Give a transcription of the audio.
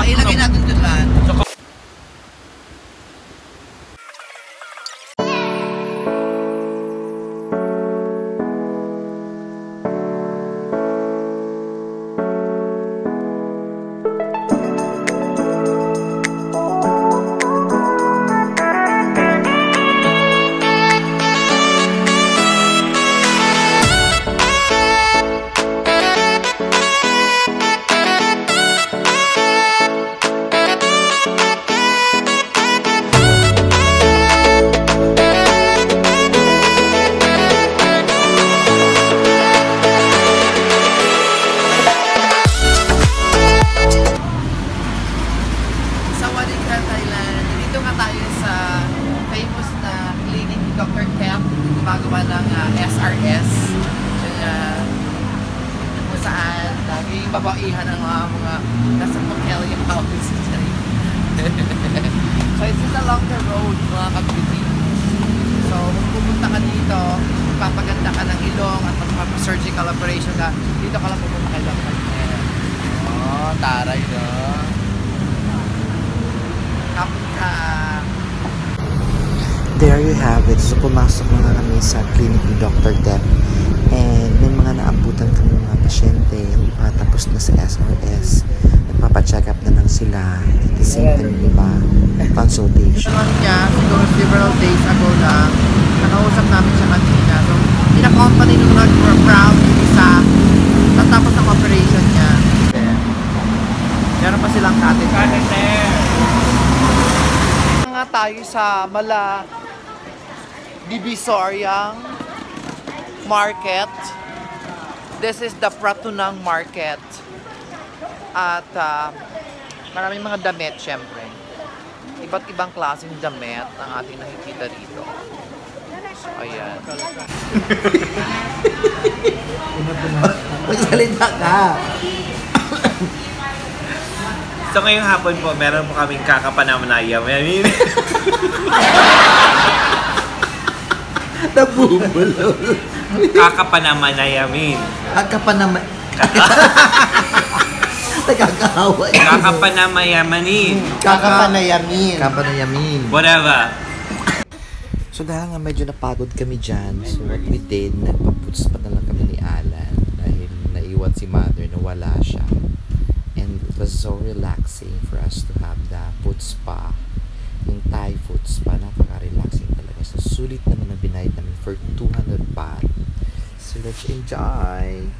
Ilagay natin dun lang. Dr. Kemp, gumagawa ng SRS kung saan laging babaihan ang mga nasa Pockelia House. So it's just along the road mga ka-beauty. So kung pupunta ka dito, papaganda ka ng ilong at magpapa-surgical operation ka, dito ka lang pupunta kay Dr. Kemp. Oh, taray no? Kapag ka there you have it. So pumasok na kami sa clinic ni Dr. Depp and may mga naabutan kami mga pasyente tapos na sa SRS. Nagpapacheck up na lang sila at the same time iba consultation. Niya, siguro several days ago lang, nakausap namin siya kanina. So, pina-company nung nag-proud isa tatapos ng operation niya. Meron pa silang catheter. Nga tayo sa Mala Divisoryang Market. This is the Pratunang Market. At maraming mga damit syempre. Iba't ibang klaseng damit ang ating nakikita dito. So, ayan. Magsalita ka! So ngayong hapon po, meron po kaming kakapanamanayam. Nabubulol. Kakapanamanyamin. Nagkakahawa. Kakapanamayamanin. Kakapanayamin. Whatever. So dahil nga medyo napagod kami dyan, so what we did, nagpaputs pa na lang kami ni Alan dahil naiwan si Mother na wala siya. And it was so relaxing for us to have the foot spa. Yung Thai foot spa, napaka-relaxing talaga. So sulit naman ang binayad namin for 200 baht. So let's enjoy!